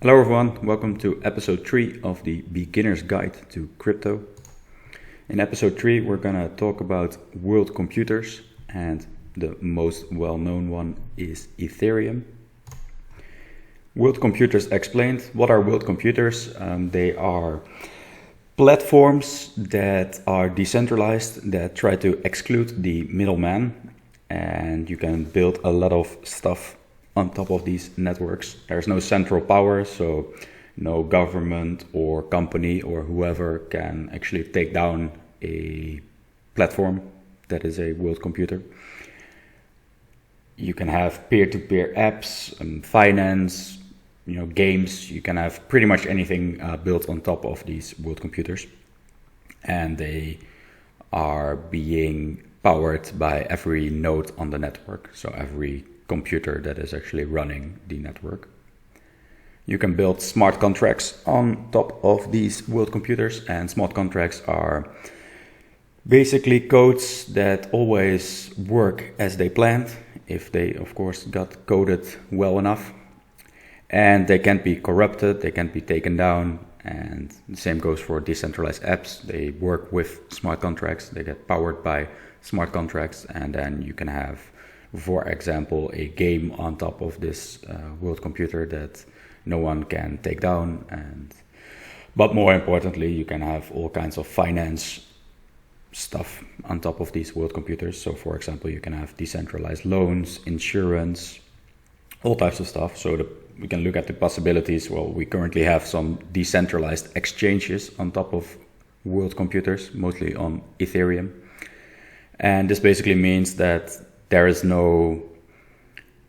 Hello everyone, welcome to episode 3 of the Beginner's Guide to Crypto. In episode 3 we're gonna talk about world computers, and the most well-known one is Ethereum. World computers explained. What are world computers? They are platforms that are decentralized, that try to exclude the middleman, and you can build a lot of stuff on top of these networks. There's no central power, so no government or company or whoever can actually take down a platform that is a world computer. You can have peer-to-peer apps and finance, games. You can have pretty much anything built on top of these world computers, and they are being powered by every node on the network, so every computer that is actually running the network. You can build smart contracts on top of these world computers, and smart contracts are basically codes that always work as they planned, if they of course got coded well enough, and they can't be corrupted, they can't be taken down. And the same goes for decentralized apps. They work with smart contracts, they get powered by smart contracts, and then you can have, for example, a game on top of this world computer that no one can take down. But more importantly, you can have all kinds of finance stuff on top of these world computers. So for example, you can have decentralized loans, insurance, all types of stuff. So we can look at the possibilities. Well, we currently have some decentralized exchanges on top of world computers, mostly on Ethereum. And this basically means that there is no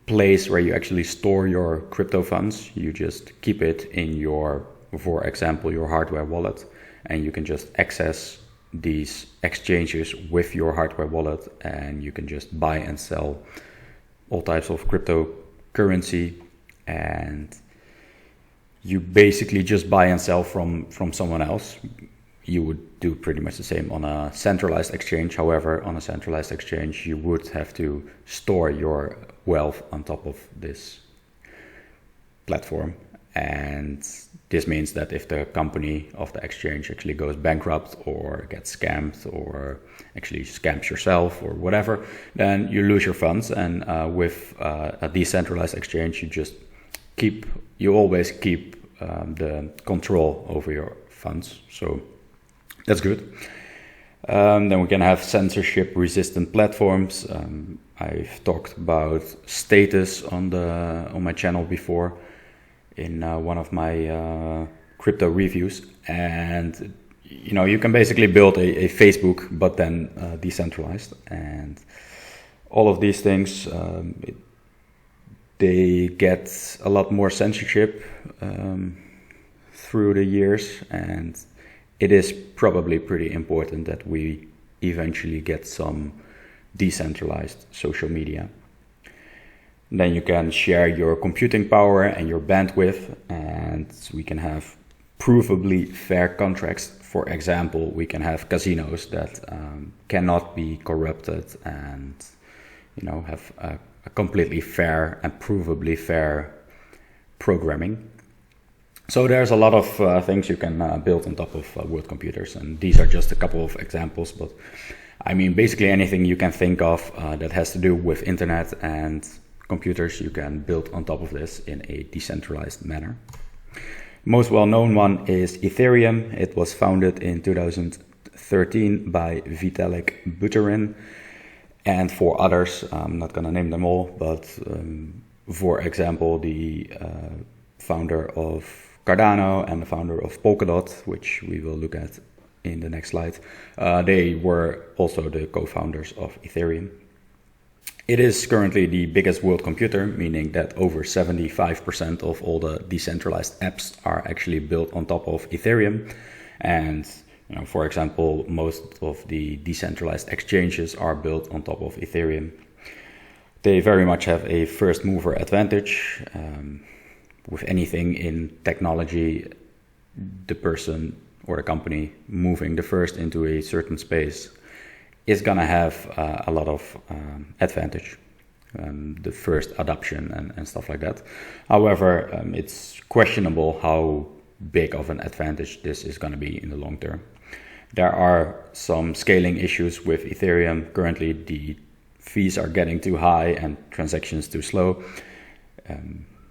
place where you actually store your crypto funds. You just keep it in your, for example, your hardware wallet, and you can just access these exchanges with your hardware wallet, and you can just buy and sell all types of cryptocurrency, and you basically just buy and sell from someone else. You would do pretty much the same on a centralized exchange. However, on a centralized exchange, you would have to store your wealth on top of this platform. And this means that if the company of the exchange actually goes bankrupt or gets scammed or actually scams yourself or whatever, then you lose your funds. And with a decentralized exchange, you always keep the control over your funds. So that's good. Then we can have censorship-resistant platforms. I've talked about status on my channel before in one of my crypto reviews, and you can basically build a Facebook, but then decentralized. And all of these things, they get a lot more censorship through the years, and it is probably pretty important that we eventually get some decentralized social media. Then you can share your computing power and your bandwidth, and we can have provably fair contracts. For example, we can have casinos that cannot be corrupted and have a completely fair and provably fair programming. So there's a lot of things you can build on top of world computers, and these are just a couple of examples. But I mean, basically anything you can think of that has to do with internet and computers, you can build on top of this in a decentralized manner. Most well-known one is Ethereum. It was founded in 2013 by Vitalik Buterin and 4 others. I'm not going to name them all, but for example, the founder of Cardano and the founder of Polkadot, which we will look at in the next slide. They were also the co-founders of Ethereum. It is currently the biggest world computer, meaning that over 75% of all the decentralized apps are actually built on top of Ethereum. And for example, most of the decentralized exchanges are built on top of Ethereum. They very much have a first mover advantage. With anything in technology, the person or the company moving the first into a certain space is gonna have a lot of advantage. the first adoption and stuff like that. However, it's questionable how big of an advantage this is going to be in the long term. There are some scaling issues with Ethereum. Currently, the fees are getting too high and transactions too slow.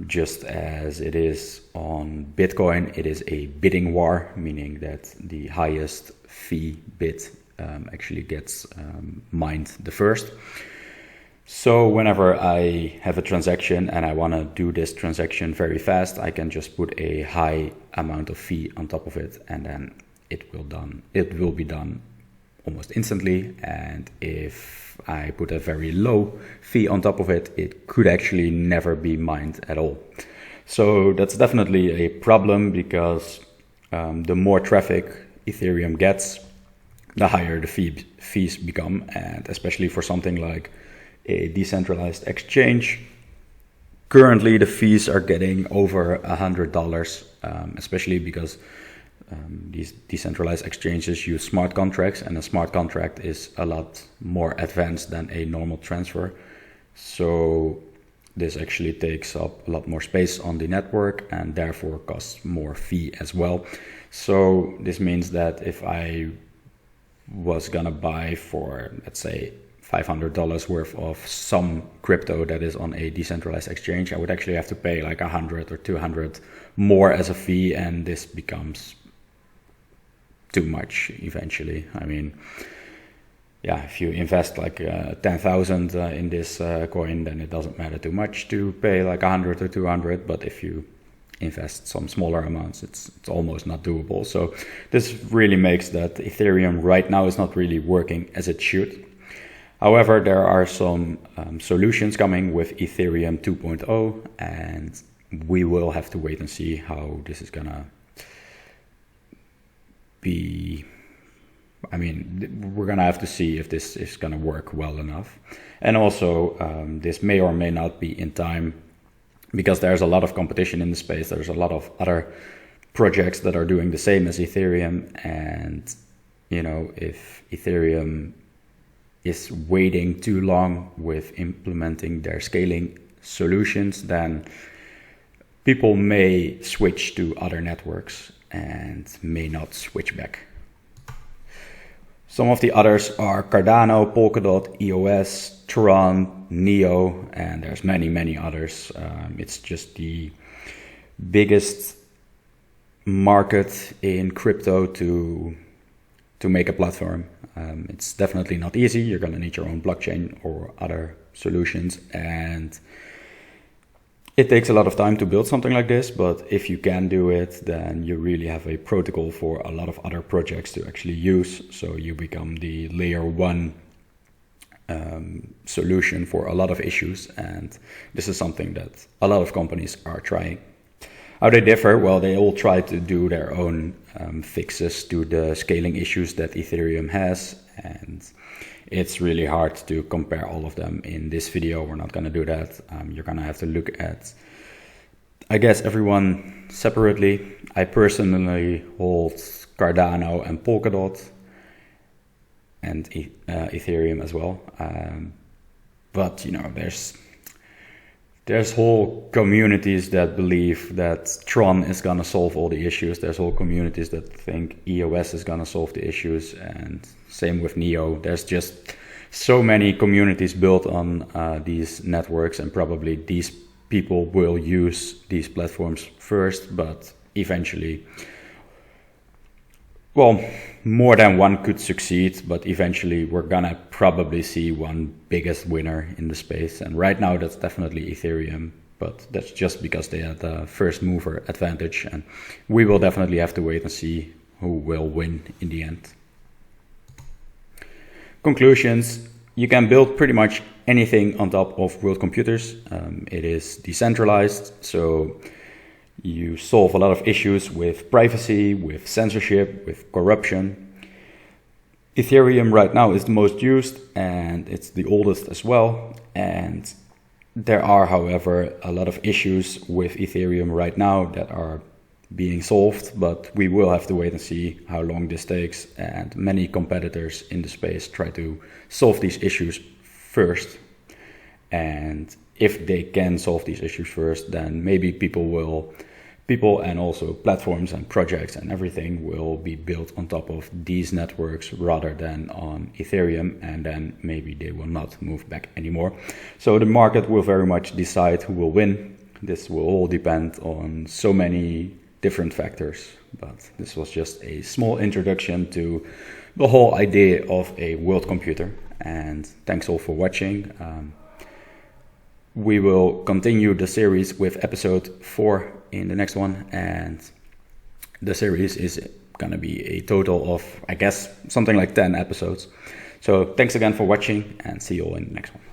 Just as it is on Bitcoin, it is a bidding war, meaning that the highest fee bid actually gets mined the first. So whenever I have a transaction and I want to do this transaction very fast, I can just put a high amount of fee on top of it, and then it will be done almost instantly. And if I put a very low fee on top of it, it could actually never be mined at all. So that's definitely a problem, because the more traffic Ethereum gets, the higher the fees become. And especially for something like a decentralized exchange, currently the fees are getting over $100, especially because these decentralized exchanges use smart contracts, and a smart contract is a lot more advanced than a normal transfer. So this actually takes up a lot more space on the network and therefore costs more fee as well. So this means that if I was gonna buy for, let's say, $500 worth of some crypto that is on a decentralized exchange, I would actually have to pay like 100 or 200 more as a fee, and this becomes too much eventually. I mean, yeah, if you invest like 10,000 in this coin, then it doesn't matter too much to pay like 100 or 200, but if you invest some smaller amounts, it's almost not doable. So this really makes that Ethereum right now is not really working as it should. However, there are some solutions coming with Ethereum 2.0, and we will have to wait and see how this is gonna be. I mean, we're gonna have to see if this is gonna work well enough. And also, this may or may not be in time, because there's a lot of competition in the space. There's a lot of other projects that are doing the same as Ethereum, and you know, if Ethereum is waiting too long with implementing their scaling solutions, then people may switch to other networks and may not switch back. Some of the others are Cardano, Polkadot, EOS, Tron, Neo, and there's many others. It's just the biggest market in crypto to make a platform. It's definitely not easy. You're going to need your own blockchain or other solutions, and it takes a lot of time to build something like this, but if you can do it, then you really have a protocol for a lot of other projects to actually use. So you become the layer one solution for a lot of issues, and this is something that a lot of companies are trying. How they differ? Well, they all try to do their own fixes to the scaling issues that Ethereum has, and it's really hard to compare all of them in this video. We're not going to do that. You're going to have to look at, I guess, everyone separately. I personally hold Cardano and Polkadot and Ethereum as well. But, you know, there's whole communities that believe that Tron is going to solve all the issues. There's whole communities that think EOS is going to solve the issues, and same with Neo. There's just so many communities built on these networks, and probably these people will use these platforms first, but eventually, well, more than one could succeed, but eventually we're gonna probably see one biggest winner in the space. And right now that's definitely Ethereum, but that's just because they had the first mover advantage, and we will definitely have to wait and see who will win in the end. Conclusions: you can build pretty much anything on top of world computers. It is decentralized, so you solve a lot of issues with privacy, with censorship, with corruption. Ethereum right now is the most used, and it's the oldest as well. And there are, however, a lot of issues with Ethereum right now that are being solved, but we will have to wait and see how long this takes. And many competitors in the space try to solve these issues first. And if they can solve these issues first, then maybe people and also platforms and projects and everything will be built on top of these networks rather than on Ethereum, and then maybe they will not move back anymore. So the market will very much decide who will win. This will all depend on so many different factors, but this was just a small introduction to the whole idea of a world computer. And thanks all for watching. We will continue the series with episode 4 in the next one, and the series is going to be a total of, I guess, something like 10 episodes. So thanks again for watching, and see you all in the next one.